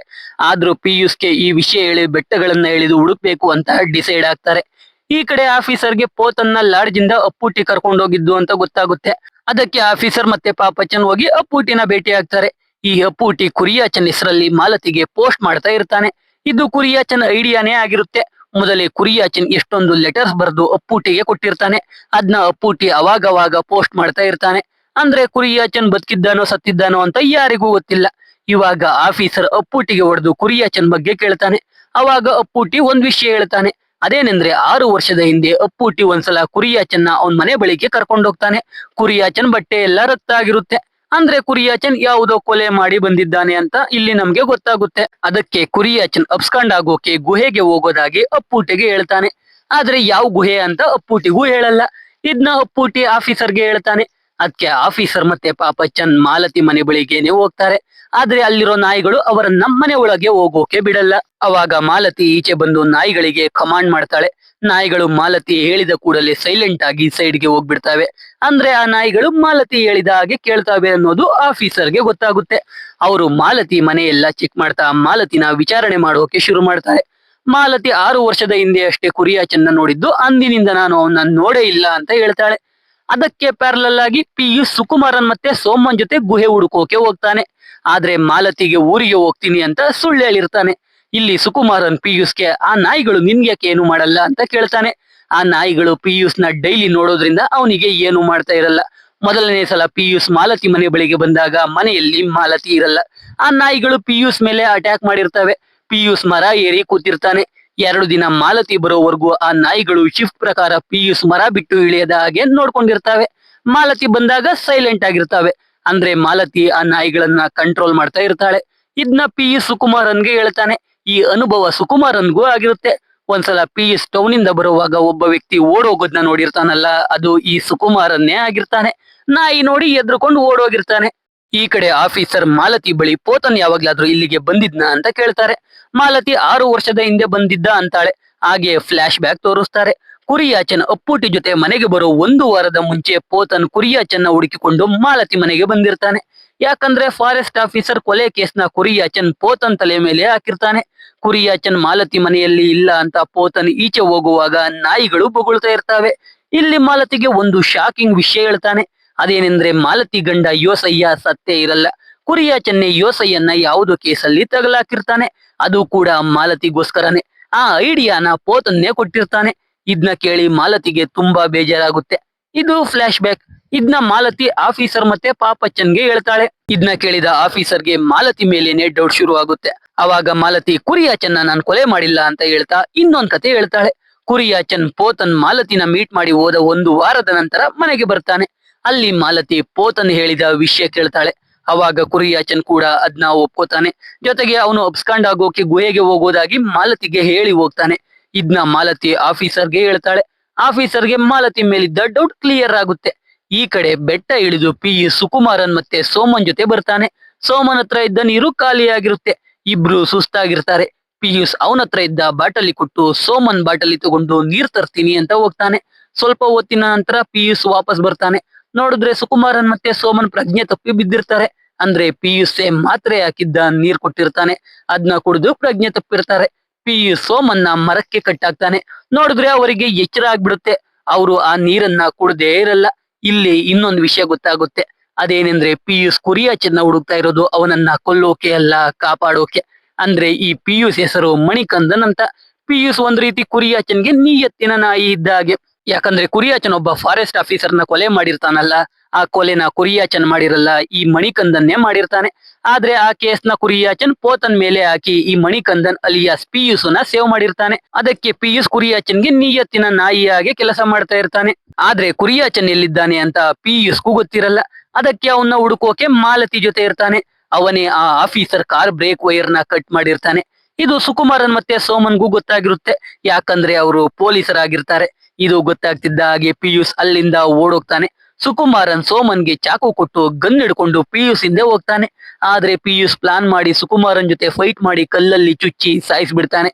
ಆದ್ರೂ ಪಿಯೂಸ್ಗೆ ಈ ವಿಷಯ ಹೇಳಿ ಬೆಟ್ಟಗಳನ್ನ ಎಳೆದು ಹುಡುಕ್ಬೇಕು ಅಂತ ಡಿಸೈಡ್ ಆಗ್ತಾರೆ. ಈ ಕಡೆ ಆಫೀಸರ್ಗೆ ಪೋತನ್ನ ಲಾಡ್ಜ್ ಇಂದ ಅಪ್ಪುಟಿ ಕರ್ಕೊಂಡೋಗಿದ್ದು ಅಂತ ಗೊತ್ತಾಗುತ್ತೆ. ಅದಕ್ಕೆ ಆಫೀಸರ್ ಮತ್ತೆ ಪಾಪಚ್ಚನ್ ಹೋಗಿ ಅಪ್ಪುಟಿನ ಭೇಟಿ ಆಗ್ತಾರೆ. ಈ ಅಪ್ಪುಟಿ ಕುರಿಯಾಚನ್ ಹೆಸರಲ್ಲಿ ಮಾಲತಿಗೆ ಪೋಸ್ಟ್ ಮಾಡ್ತಾ ಇರ್ತಾನೆ. ಇದು ಕುರಿಯಾಚನ್ ಐಡಿಯಾನೇ ಆಗಿರುತ್ತೆ. ಮೊದಲೇ ಕುರಿಯಾಚನ್ ಎಷ್ಟೊಂದು ಲೆಟರ್ಸ್ ಬರೆದು ಅಪ್ಪುಟಿಗೆ ಕೊಟ್ಟಿರ್ತಾನೆ. ಅದನ್ನ ಅಪ್ಪುಟಿ ಅವಾಗವಾಗ ಪೋಸ್ಟ್ ಮಾಡ್ತಾ ಇರ್ತಾನೆ. ಅಂದ್ರೆ ಕುರಿಯಾಚನ್ ಬದುಕಿದ್ದಾನೋ ಸತ್ತಿದ್ದಾನೋ ಅಂತ ಯಾರಿಗೂ ಗೊತ್ತಿಲ್ಲ. ಇವಾಗ ಆಫೀಸರ್ ಅಪ್ಪುಟಿಗೆ ಹೊಡೆದು ಕುರಿಯಾಚನ್ ಬಗ್ಗೆ ಕೇಳ್ತಾನೆ. ಅವಾಗ ಅಪ್ಪುಟಿ ಒಂದ್ ವಿಷಯ ಹೇಳ್ತಾನೆ. ಅದೇನೆಂದ್ರೆ 6 ವರ್ಷದ ಹಿಂದೆ ಅಪ್ಪುಟಿ ಒಂದ್ಸಲ ಕುರಿಯಾಚನ್ನ ಅವನ್ ಮನೆ ಬಳಿಗೆ ಕರ್ಕೊಂಡೋಗ್ತಾನೆ. ಕುರಿಯಾಚನ್ ಬಟ್ಟೆ ಎಲ್ಲ ರಕ್ತ ಆಗಿರುತ್ತೆ. ಅಂದ್ರೆ ಕುರಿಯಾಚನ್ ಯಾವುದೋ ಕೊಲೆ ಮಾಡಿ ಬಂದಿದ್ದಾನೆ ಅಂತ ಇಲ್ಲಿ ನಮ್ಗೆ ಗೊತ್ತಾಗುತ್ತೆ. ಅದಕ್ಕೆ ಕುರಿಯಾಚನ್ ಅಬ್ಸ್ಕಾಂಡ್ ಆಗೋಕೆ ಗುಹೆಗೆ ಹೋಗೋದಾಗಿ ಅಪ್ಪುಟಿಗೆ ಹೇಳ್ತಾನೆ. ಆದ್ರೆ ಯಾವ ಗುಹೆ ಅಂತ ಅಪ್ಪುಟಿಗೂ ಹೇಳಲ್ಲ. ಇದನ್ನ ಅಪ್ಪುಟಿ ಆಫೀಸರ್ಗೆ ಹೇಳ್ತಾನೆ. ಅದಕ್ಕೆ ಆಫೀಸರ್ ಮತ್ತೆ ಪಾಪಚ್ಚನ್ ಮಾಲತಿ ಮನೆ ಬಳಿಗೇನೆ ಹೋಗ್ತಾರೆ. ಆದ್ರೆ ಅಲ್ಲಿರೋ ನಾಯಿಗಳು ಅವರನ್ನ ಮನೆ ಒಳಗೆ ಹೋಗೋಕೆ ಬಿಡಲ್ಲ. ಅವಾಗ ಮಾಲತಿ ಈಚೆ ಬಂದು ನಾಯಿಗಳಿಗೆ ಕಮಾಂಡ್ ಮಾಡ್ತಾಳೆ. ನಾಯಿಗಳು ಮಾಲತಿ ಹೇಳಿದ ಕೂಡಲೇ ಸೈಲೆಂಟ್ ಆಗಿ ಸೈಡ್ಗೆ ಹೋಗ್ಬಿಡ್ತಾವೆ. ಅಂದ್ರೆ ಆ ನಾಯಿಗಳು ಮಾಲತಿ ಹೇಳಿದ ಹಾಗೆ ಕೇಳ್ತಾವೆ ಅನ್ನೋದು ಆಫೀಸರ್ಗೆ ಗೊತ್ತಾಗುತ್ತೆ. ಅವರು ಮಾಲತಿ ಮನೆಯೆಲ್ಲ ಚೆಕ್ ಮಾಡ್ತಾ ಮಾಲತಿನ ವಿಚಾರಣೆ ಮಾಡೋಕೆ ಶುರು ಮಾಡ್ತಾರೆ. ಮಾಲತಿ 6 ವರ್ಷದ ಹಿಂದೆ ಅಷ್ಟೇ ಕುರಿಯಾಚನ್ನ ನೋಡಿದ್ದು, ಅಂದಿನಿಂದ ನಾನು ಅವನ್ನ ನೋಡೇ ಇಲ್ಲ ಅಂತ ಹೇಳ್ತಾಳೆ. ಅದಕ್ಕೆ ಪ್ಯಾರಲಲ್ ಆಗಿ ಪಿಯೂಸ್ ಸುಕುಮಾರನ್ ಮತ್ತೆ ಸೋಮನ್ ಜೊತೆ ಗುಹೆ ಹುಡುಕೋಕೆ ಹೋಗ್ತಾನೆ. ಆದ್ರೆ ಮಾಲತಿಗೆ ಊರಿಗೆ ಹೋಗ್ತೀನಿ ಅಂತ ಸುಳ್ಳು ಹೇಳಿರ್ತಾನೆ. ಇಲ್ಲಿ ಸುಕುಮಾರನ್ ಪಿಯೂಸ್ಗೆ ಆ ನಾಯಿಗಳು ನಿನ್ಗ್ಯಾಕೆ ಏನು ಮಾಡಲ್ಲ ಅಂತ ಕೇಳ್ತಾನೆ. ಆ ನಾಯಿಗಳು ಪಿಯೂಸ್ ನ ಡೈಲಿ ನೋಡೋದ್ರಿಂದ ಅವನಿಗೆ ಏನು ಮಾಡ್ತಾ ಇರಲ್ಲ. ಮೊದಲನೇ ಸಲ ಪಿಯೂಸ್ ಮಾಲತಿ ಮನೆ ಬಳಿಗೆ ಬಂದಾಗ ಮನೆಯಲ್ಲಿ ಮಾಲತಿ ಇರಲ್ಲ. ಆ ನಾಯಿಗಳು ಪಿಯೂಸ್ ಮೇಲೆ ಅಟ್ಯಾಕ್ ಮಾಡಿರ್ತವೆ. ಪಿಯೂಸ್ ಮರ ಏರಿ ಕೂತಿರ್ತಾನೆ. 2 ದಿನ ಮಾಲತಿ ಬರೋವರೆಗೂ ಆ ನಾಯಿಗಳು ಶಿಫ್ಟ್ ಪ್ರಕಾರ ಪಿಯೂಸ್ ಮರ ಬಿಟ್ಟು ಇಳಿಯದ ಹಾಗೆ ನೋಡ್ಕೊಂಡಿರ್ತಾವೆ. ಮಾಲತಿ ಬಂದಾಗ ಸೈಲೆಂಟ್ ಆಗಿರ್ತಾವೆ. ಅಂದ್ರೆ ಮಾಲತಿ ಆ ನಾಯಿಗಳನ್ನ ಕಂಟ್ರೋಲ್ ಮಾಡ್ತಾ ಇರ್ತಾಳೆ. ಇದನ್ನ ಪಿಯೂಸ್ ಸುಕುಮಾರನ್ಗೆ ಹೇಳ್ತಾನೆ. ಈ ಅನುಭವ ಸುಕುಮಾರನ್ಗೂ ಆಗಿರುತ್ತೆ. ಒಂದ್ಸಲ ಪಿಯೂಸ್ ಟೌನ್ ಇಂದ ಬರುವಾಗ ಒಬ್ಬ ವ್ಯಕ್ತಿ ಓಡೋಗೋದ್ನ ನೋಡಿರ್ತಾನಲ್ಲ, ಅದು ಈ ಸುಕುಮಾರನ್ನೇ ಆಗಿರ್ತಾನೆ. ನಾಯಿ ನೋಡಿ ಎದ್ರುಕೊಂಡು ಓಡೋಗಿರ್ತಾನೆ. ಈ ಕಡೆ ಆಫೀಸರ್ ಮಾಲತಿ ಬಳಿ ಪೋತನ್ ಯಾವಾಗ್ಲಾದ್ರೂ ಇಲ್ಲಿಗೆ ಬಂದಿದ್ನ ಅಂತ ಕೇಳ್ತಾರೆ. ಮಾಲತಿ 6 ವರ್ಷದ ಹಿಂದೆ ಬಂದಿದ್ದ ಅಂತಾಳೆ. ಹಾಗೆ ಫ್ಲಾಶ್ ಬ್ಯಾಕ್ ತೋರಿಸ್ತಾರೆ. ಕುರಿಯಾಚನ್ ಅಪ್ಪುಟಿ ಜೊತೆ ಮನೆಗೆ ಬರೋ 1 ವಾರದ ಮುಂಚೆ ಪೋತನ್ ಕುರಿಯಾಚನ್ನ ಹುಡುಕಿಕೊಂಡು ಮಾಲತಿ ಮನೆಗೆ ಬಂದಿರ್ತಾನೆ. ಯಾಕಂದ್ರೆ ಫಾರೆಸ್ಟ್ ಆಫೀಸರ್ ಕೊಲೆ ಕೇಸ್ನ ಕುರಿಯಾಚನ್ ಪೋತನ್ ತಲೆ ಮೇಲೆ ಹಾಕಿರ್ತಾನೆ. ಕುರಿಯಾಚನ್ ಮಾಲತಿ ಮನೆಯಲ್ಲಿ ಇಲ್ಲ ಅಂತ ಪೋತನ್ ಈಚೆ ಹೋಗುವಾಗ ನಾಯಿಗಳು ಬೊಗಳ್ತಾ ಇರ್ತಾವೆ. ಇಲ್ಲಿ ಮಾಲತಿಗೆ ಒಂದು ಶಾಕಿಂಗ್ ವಿಷಯ ಹೇಳ್ತಾನೆ. ಅದೇನೆಂದ್ರೆ ಮಾಲತಿ ಗಂಡ ಯೋಸಯ್ಯ ಸತ್ತೇ ಇರಲ್ಲ. ಕುರಿಯಾಚನ್ನೇ ಯೋಸಯ್ಯನ್ನ ಯಾವುದೋ ಕೇಸಲ್ಲಿ ತಗಲಾಕಿರ್ತಾನೆ. ಅದು ಕೂಡ ಮಾಲತಿಗೋಸ್ಕರನೇ. ಆ ಐಡಿಯಾನ ಪೋತನ್ನೇ ಕೊಟ್ಟಿರ್ತಾನೆ. ಇದನ್ನ ಕೇಳಿ ಮಾಲತಿಗೆ ತುಂಬಾ ಬೇಜಾರಾಗುತ್ತೆ. ಇದು ಫ್ಲಾಶ್ ಬ್ಯಾಕ್. ಇದನ್ನ ಮಾಲತಿ ಆಫೀಸರ್ ಮತ್ತೆ ಪಾಪಚ್ಚನ್ಗೆ ಹೇಳ್ತಾಳೆ. ಇದನ್ನ ಕೇಳಿದ ಆಫೀಸರ್ಗೆ ಮಾಲತಿ ಮೇಲೇನೆ ಡೌಟ್ ಶುರು ಆಗುತ್ತೆ. ಅವಾಗ ಮಾಲತಿ ಕುರಿಯಾಚನ್ನ ನಾನು ಕೊಲೆ ಮಾಡಿಲ್ಲ ಅಂತ ಹೇಳ್ತಾ ಇನ್ನೊಂದ್ ಕತೆ ಹೇಳ್ತಾಳೆ. ಕುರಿಯಾಚನ್ ಪೋತನ್ ಮಾಲತಿನ ಮೀಟ್ ಮಾಡಿ ಹೋದ 1 ವಾರದ ನಂತರ ಮನೆಗೆ ಬರ್ತಾನೆ. ಅಲ್ಲಿ ಮಾಲತಿ ಪೋತನ್ ಹೇಳಿದ ವಿಷಯ ಕೇಳ್ತಾಳೆ. ಅವಾಗ ಕುರಿಯಾಚನ್ ಕೂಡ ಅದ್ನ ಒಪ್ಕೋತಾನೆ. ಜೊತೆಗೆ ಅವನು ಅಬ್ಸ್ಕಾಂಡ್ ಆಗೋಕೆ ಗುಹೆಗೆ ಹೋಗೋದಾಗಿ ಮಾಲತಿಗೆ ಹೇಳಿ ಹೋಗ್ತಾನೆ. ಇದನ್ನ ಮಾಲತಿ ಆಫೀಸರ್ಗೆ ಹೇಳ್ತಾಳೆ. ಆಫೀಸರ್ಗೆ ಮಾಲತಿ ಮೇಲಿದ್ದ ಡೌಟ್ ಕ್ಲಿಯರ್ ಆಗುತ್ತೆ. ಈ ಕಡೆ ಬೆಟ್ಟ ಇಳಿದು ಪಿಯೂಸ್ ಸುಕುಮಾರನ್ ಮತ್ತೆ ಸೋಮನ್ ಜೊತೆ ಬರ್ತಾನೆ. ಸೋಮನ್ ಹತ್ರ ಇದ್ದ ನೀರು ಖಾಲಿಯಾಗಿರುತ್ತೆ. ಇಬ್ರು ಸುಸ್ತಾಗಿರ್ತಾರೆ. ಪಿಯೂಷ್ ಅವನ ಹತ್ರ ಇದ್ದ ಬಾಟಲಿ ಕೊಟ್ಟು ಸೋಮನ್ ಬಾಟಲಿ ತಗೊಂಡು ನೀರ್ ತರ್ತೀನಿ ಅಂತ ಹೋಗ್ತಾನೆ. ಸ್ವಲ್ಪ ಹೊತ್ತಿನ ನಂತರ ಪಿಯೂಷ್ ವಾಪಸ್ ಬರ್ತಾನೆ. ನೋಡಿದ್ರೆ ಸುಕುಮಾರನ್ ಮತ್ತೆ ಸೋಮನ್ ಪ್ರಜ್ಞೆ ತಪ್ಪಿ ಬಿದ್ದಿರ್ತಾರೆ. ಅಂದ್ರೆ ಪಿಯೂಷ್ ಮಾತ್ರೆ ಹಾಕಿದ್ದ ನೀರ್ ಕೊಟ್ಟಿರ್ತಾನೆ. ಅದನ್ನ ಕುಡಿದು ಪ್ರಜ್ಞೆ ತಪ್ಪಿರ್ತಾರೆ. ಪಿಯೂಷ್ ಸೋಮನ್ನ ಮರಕ್ಕೆ ಕಟ್ಟಾಕ್ತಾನೆ. ನೋಡಿದ್ರೆ ಅವರಿಗೆ ಎಚ್ಚರ ಆಗ್ಬಿಡುತ್ತೆ. ಅವರು ಆ ನೀರನ್ನ ಕುಡ್ದೇ ಇರಲ್ಲ. ಇಲ್ಲಿ ಇನ್ನೊಂದು ವಿಷಯ ಗೊತ್ತಾಗುತ್ತೆ. ಅದೇನೆಂದ್ರೆ ಪಿಯೂಷ್ ಕುರಿಯಾಚನ್ನ ಹುಡುಕ್ತಾ ಇರೋದು ಅವನನ್ನ ಕೊಲ್ಲೋಕೆ ಅಲ್ಲ, ಕಾಪಾಡೋಕೆ. ಅಂದ್ರೆ ಈ ಪಿಯೂಷ್ ಹೆಸರು ಮಣಿಕಂದನ್ ಅಂತ. ಪಿಯೂಷ್ ಒಂದ್ ರೀತಿ ಕುರಿಯಾಚನ್ಗೆ ನಿಯತ್ತಿನ ನಾಯಿ ಇದ್ದ ಹಾಗೆ. ಯಾಕಂದ್ರೆ ಕುರಿಯಾಚನ್ ಒಬ್ಬ ಫಾರೆಸ್ಟ್ ಆಫೀಸರ್ನ ಕೊಲೆ ಮಾಡಿರ್ತಾನಲ್ಲ, ಆ ಕೊಲೆನ ಕುರಿಯಾಚನ್ ಮಾಡಿರಲ್ಲ, ಈ ಮಣಿಕಂದನ್ನೇ ಮಾಡಿರ್ತಾನೆ. ಆದ್ರೆ ಆ ಕೇಸ್ನ ಕುರಿಯಾಚನ್ ಪೋತನ್ ಮೇಲೆ ಹಾಕಿ ಈ ಮಣಿಕಂದನ್ ಅಲಿಯಾಸ್ ಪಿಯೂಷ್ ಸೇವ್ ಮಾಡಿರ್ತಾನೆ. ಅದಕ್ಕೆ ಪಿಯೂಷ್ ಕುರಿಯಾಚನ್ಗೆ ನಿಯತ್ತಿನ ನಾಯಿಯಾಗೆ ಕೆಲಸ ಮಾಡ್ತಾ ಇರ್ತಾನೆ. ಆದ್ರೆ ಕುರಿಯಾಚನ್ ಎಲ್ಲಿದ್ದಾನೆ ಅಂತ ಪಿಯೂಷ್ಗೂ ಗೊತ್ತಿರಲ್ಲ. ಅದಕ್ಕೆ ಅವನ್ನ ಹುಡುಕೋಕೆ ಮಾಲತಿ ಜೊತೆ ಇರ್ತಾನೆ. ಅವನೇ ಆ ಆಫೀಸರ್ ಕಾರ್ ಬ್ರೇಕ್ ವೈರ್ ನ ಕಟ್ ಮಾಡಿರ್ತಾನೆ. ಇದು ಸುಕುಮಾರನ್ ಮತ್ತೆ ಸೋಮನ್ಗೂ ಗೊತ್ತಾಗಿರುತ್ತೆ. ಯಾಕಂದ್ರೆ ಅವರು ಪೊಲೀಸರಾಗಿರ್ತಾರೆ. ಇದು ಗೊತ್ತಾಗ್ತಿದ್ದ ಹಾಗೆ ಪಿಯೂಷ್ ಅಲ್ಲಿಂದ ಓಡೋಗ್ತಾನೆ. ಸುಕುಮಾರನ್ ಸೋಮನ್ಗೆ ಚಾಕು ಕೊಟ್ಟು ಗನ್ ಹಿಡ್ಕೊಂಡು ಪಿಯೂಷ್ ಹಿಂದೆ ಹೋಗ್ತಾನೆ. ಆದ್ರೆ ಪಿಯೂಷ್ ಪ್ಲಾನ್ ಮಾಡಿ ಸುಕುಮಾರನ್ ಜೊತೆ ಫೈಟ್ ಮಾಡಿ ಕಲ್ಲಲ್ಲಿ ಚುಚ್ಚಿ ಸಾಯಿಸ್ಬಿಡ್ತಾನೆ.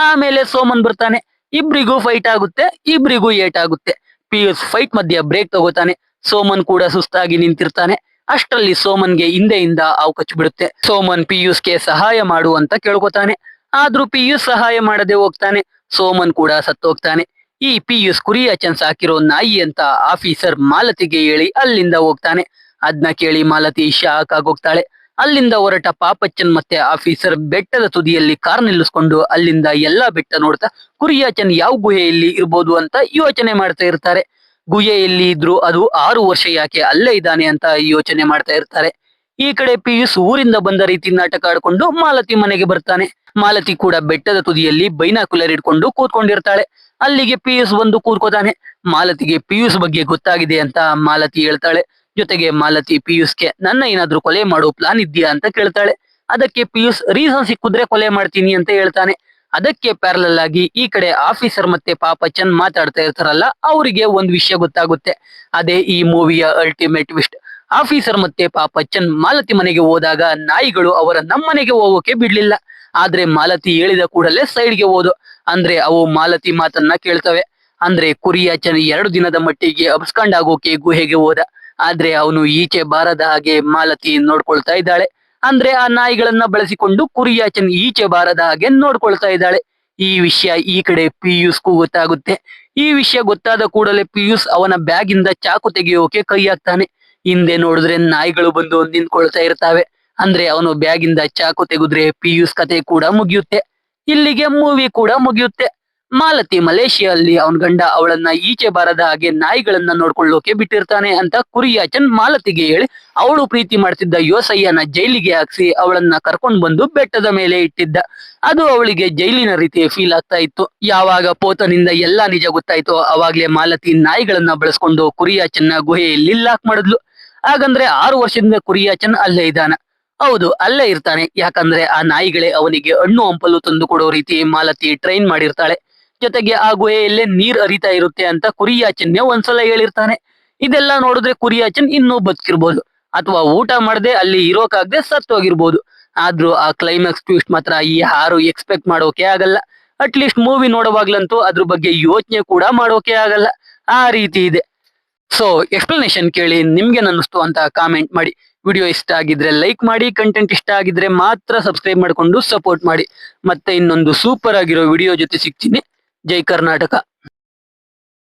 ಆಮೇಲೆ ಸೋಮನ್ ಬರ್ತಾನೆ. ಇಬ್ರಿಗೂ ಫೈಟ್ ಆಗುತ್ತೆ. ಇಬ್ರಿಗೂ ಏಟಾಗುತ್ತೆ. ಪಿಯೂಷ್ ಫೈಟ್ ಮಧ್ಯೆ ಬ್ರೇಕ್ ತಗೋತಾನೆ. ಸೋಮನ್ ಕೂಡ ಸುಸ್ತಾಗಿ ನಿಂತಿರ್ತಾನೆ. ಅಷ್ಟರಲ್ಲಿ ಸೋಮನ್ಗೆ ಹಿಂದೆಯಿಂದ ಹಾವು ಕಚ್ಚಿಬಿಡುತ್ತೆ. ಸೋಮನ್ ಪಿಯೂಷ್ಗೆ ಸಹಾಯ ಮಾಡು ಅಂತ ಕೇಳ್ಕೊತಾನೆ. ಆದ್ರೂ ಪಿಯೂಷ್ ಸಹಾಯ ಮಾಡದೆ ಹೋಗ್ತಾನೆ. ಸೋಮನ್ ಕೂಡ ಸತ್ತೋಗ್ತಾನೆ. ಈ ಪಿಯೂಷ್ ಕುರಿಯಾಚನ್ ಸಾಕಿರೋ ನಾಯಿ ಅಂತ ಆಫೀಸರ್ ಮಾಲತಿಗೆ ಹೇಳಿ ಅಲ್ಲಿಂದ ಹೋಗ್ತಾನೆ. ಅದ್ನ ಕೇಳಿ ಮಾಲತಿ ಶಾಕ್ ಆಗೋಗ್ತಾಳೆ. ಅಲ್ಲಿಂದ ಹೊರಟ ಪಾಪಚ್ಚನ್ ಮತ್ತೆ ಆಫೀಸರ್ ಬೆಟ್ಟದ ತುದಿಯಲ್ಲಿ ಕಾರ್ ನಿಲ್ಲಿಸ್ಕೊಂಡು ಅಲ್ಲಿಂದ ಎಲ್ಲಾ ಬೆಟ್ಟ ನೋಡ್ತಾ ಕುರಿಯಾಚನ್ ಯಾವ ಗುಹೆಯಲ್ಲಿ ಇರ್ಬೋದು ಅಂತ ಯೋಚನೆ ಮಾಡ್ತಾ ಇರ್ತಾರೆ. ಗುಹೆಯಲ್ಲಿ ಇದ್ರು ಅದು 6 ವರ್ಷ ಯಾಕೆ ಅಲ್ಲೇ ಇದ್ದಾನೆ ಅಂತ ಯೋಚನೆ ಮಾಡ್ತಾ ಇರ್ತಾರೆ. ಈ ಕಡೆ ಪಿಯೂಷ್ ಊರಿಂದ ಬಂದ ರೀತಿ ನಾಟಕ ಆಡ್ಕೊಂಡು ಮಾಲತಿ ಮನೆಗೆ ಬರ್ತಾನೆ. ಮಾಲತಿ ಕೂಡ ಬೆಟ್ಟದ ತುದಿಯಲ್ಲಿ ಬೈನಾಕುಲರ್ ಇಟ್ಕೊಂಡು ಕೂತ್ಕೊಂಡಿರ್ತಾಳೆ. ಅಲ್ಲಿಗೆ ಪಿಯೂಷ್ ಬಂದು ಕೂತ್ಕೋತಾನೆ. ಮಾಲತಿಗೆ ಪಿಯೂಷ್ ಬಗ್ಗೆ ಗೊತ್ತಾಗಿದೆ ಅಂತ ಮಾಲತಿ ಹೇಳ್ತಾಳೆ. ಜೊತೆಗೆ ಮಾಲತಿ ಪಿಯೂಷ್ಗೆ ನನ್ನ ಏನಾದ್ರೂ ಕೊಲೆ ಮಾಡೋ ಪ್ಲಾನ್ ಇದೆಯಾ ಅಂತ ಕೇಳ್ತಾಳೆ. ಅದಕ್ಕೆ ಪಿಯೂಷ್ ರೀಸನ್ ಸಿಕ್ಕಿದ್ರೆ ಕೊಲೆ ಮಾಡ್ತೀನಿ ಅಂತ ಹೇಳ್ತಾನೆ. ಅದಕ್ಕೆ ಪ್ಯಾರಲಲ್ ಆಗಿ ಈ ಕಡೆ ಆಫೀಸರ್ ಮತ್ತೆ ಪಾಪಚ್ಚನ್ ಮಾತಾಡ್ತಾ ಇರ್ತಾರಲ್ಲ, ಅವರಿಗೆ ಒಂದ್ ವಿಷಯ ಗೊತ್ತಾಗುತ್ತೆ. ಅದೇ ಈ ಮೂವಿಯ ಅಲ್ಟಿಮೇಟ್ ಟ್ವಿಸ್ಟ್. ಆಫೀಸರ್ ಮತ್ತೆ ಪಾಪಚ್ಚನ್ ಮಾಲತಿ ಮನೆಗೆ ಹೋದಾಗ ನಾಯಿಗಳು ಅವರನ್ನ ಮನೆಗೆ ಹೋಗೋಕೆ ಬಿಡ್ಲಿಲ್ಲ. ಆದ್ರೆ ಮಾಲತಿ ಹೇಳಿದ ಕೂಡಲೇ ಸೈಡ್ಗೆ ಹೋದು. ಅಂದ್ರೆ ಅವು ಮಾಲತಿ ಮಾತನ್ನ ಕೇಳ್ತವೆ. ಅಂದ್ರೆ ಕುರಿಯಾಚನ್ 2 ದಿನದ ಮಟ್ಟಿಗೆ ಅಬ್ಸ್ಕಂಡ್ ಆಗೋಕೆ ಗುಹೆಗೆ ಹೋದ. ಆದ್ರೆ ಅವನು ಈಚೆ ಬಾರದ ಹಾಗೆ ಮಾಲತಿ ನೋಡ್ಕೊಳ್ತಾ ಇದ್ದಾಳೆ. ಅಂದ್ರೆ ಆ ನಾಯಿಗಳನ್ನ ಬಳಸಿಕೊಂಡು ಕುರಿಯಾಚನ್ ಈಚೆ ಬಾರದ ಹಾಗೆ ನೋಡ್ಕೊಳ್ತಾ ಇದ್ದಾಳೆ. ಈ ವಿಷಯ ಈ ಕಡೆ ಪಿಯೂಷ್ಗೂ ಗೊತ್ತಾಗುತ್ತೆ. ಈ ವಿಷಯ ಗೊತ್ತಾದ ಕೂಡಲೇ ಪಿಯೂಷ್ ಅವನ ಬ್ಯಾಗ್ ಇಂದ ಚಾಕು ತೆಗೆಯೋಕೆ ಕೈ ಹಾಕ್ತಾನೆ. ಹಿಂದೆ ನೋಡಿದ್ರೆ ನಾಯಿಗಳು ಬಂದು ನಿಂತ್ಕೊಳ್ತಾ ಇರ್ತಾವೆ. ಅಂದ್ರೆ ಅವನು ಬ್ಯಾಗ್ ಇಂದ ಚಾಕು ತೆಗೆದ್ರೆ ಪಿಯೂಷ್ ಕತೆ ಕೂಡ ಮುಗಿಯುತ್ತೆ. ಇಲ್ಲಿಗೆ ಮೂವಿ ಕೂಡ ಮುಗಿಯುತ್ತೆ. ಮಾಲತಿ ಮಲೇಷಿಯಲ್ಲಿ ಅವನ ಗಂಡ ಅವಳನ್ನ ಈಚೆ ಬಾರದ ಹಾಗೆ ನಾಯಿಗಳನ್ನ ನೋಡ್ಕೊಳ್ಳೋಕೆ ಬಿಟ್ಟಿರ್ತಾನೆ ಅಂತ ಕುರಿಯಾಚನ್ ಮಾಲತಿಗೆ ಹೇಳಿ ಅವಳು ಪ್ರೀತಿ ಮಾಡ್ತಿದ್ದ ಯೋಸಯ್ಯನ ಜೈಲಿಗೆ ಹಾಕ್ಸಿ ಅವಳನ್ನ ಕರ್ಕೊಂಡ್ ಬಂದು ಬೆಟ್ಟದ ಮೇಲೆ ಇಟ್ಟಿದ್ದ. ಅದು ಅವಳಿಗೆ ಜೈಲಿನ ರೀತಿ ಫೀಲ್ ಆಗ್ತಾ ಇತ್ತು. ಯಾವಾಗ ಪೋತನಿಂದ ಎಲ್ಲಾ ನಿಜ ಗೊತ್ತಾಯ್ತೋ ಅವಾಗ್ಲೇ ಮಾಲತಿ ನಾಯಿಗಳನ್ನ ಬಳಸ್ಕೊಂಡು ಕುರಿಯಾಚನ್ನ ಗುಹೆಯಲ್ಲಿ ಲಾಕ್ ಮಾಡಿದ್ಲು. ಹಾಗಂದ್ರೆ 6 ವರ್ಷದಿಂದ ಕುರಿಯಾಚನ್ ಅಲ್ಲೇ ಇದ್ದಾನ? ಹೌದು, ಅಲ್ಲೇ ಇರ್ತಾನೆ. ಯಾಕಂದ್ರೆ ಆ ನಾಯಿಗಳೇ ಅವನಿಗೆ ಹಣ್ಣು ಹಂಪಲು ತಂದು ಕೊಡೋ ರೀತಿ ಮಾಲತಿ ಟ್ರೈನ್ ಮಾಡಿರ್ತಾಳೆ. ಜೊತೆಗೆ ಆ ಗುಹೆಯಲ್ಲೇ ನೀರ್ ಹರಿತಾ ಇರುತ್ತೆ ಅಂತ ಕುರಿಯಾಚನ್ನೇ ಒಂದ್ಸಲ ಹೇಳಿರ್ತಾನೆ. ಇದೆಲ್ಲ ನೋಡಿದ್ರೆ ಕುರಿಯಾಚನ್ ಇನ್ನೂ ಬದುಕಿರ್ಬೋದು, ಅಥವಾ ಊಟ ಮಾಡದೆ ಅಲ್ಲಿ ಇರೋಕಾಗದೆ ಸತ್ತೋಗಿರ್ಬೋದು. ಆದ್ರೂ ಆ ಕ್ಲೈಮ್ಯಾಕ್ಸ್ ಟ್ವಿಸ್ಟ್ ಮಾತ್ರ ಯಾರು ಎಕ್ಸ್ಪೆಕ್ಟ್ ಮಾಡೋಕೆ ಆಗಲ್ಲ. ಅಟ್ಲೀಸ್ಟ್ ಮೂವಿ ನೋಡುವಾಗ್ಲಂತೂ ಅದ್ರ ಬಗ್ಗೆ ಯೋಚನೆ ಕೂಡ ಮಾಡೋಕೆ ಆಗಲ್ಲ. ಆ ರೀತಿ ಇದೆ. ಸೊ ಎಕ್ಸ್ಪ್ಲನೇಷನ್ ಕೇಳಿ ನಿಮ್ಗೆ ಅನ್ನಿಸ್ತು ಅಂತ ಕಾಮೆಂಟ್ ಮಾಡಿ. ವಿಡಿಯೋ ಇಷ್ಟ ಆಗಿದ್ರೆ ಲೈಕ್ ಮಾಡಿ. ಕಂಟೆಂಟ್ ಇಷ್ಟ ಆಗಿದ್ರೆ ಮಾತ್ರ ಸಬ್ಸ್ಕ್ರೈಬ್ ಮಾಡ್ಕೊಂಡು ಸಪೋರ್ಟ್ ಮಾಡಿ. ಮತ್ತೆ ಇನ್ನೊಂದು ಸೂಪರ್ ಆಗಿರೋ ವಿಡಿಯೋ ಜೊತೆ ಸಿಗ್ತೀನಿ. ಜೈ ಕರ್ನಾಟಕ.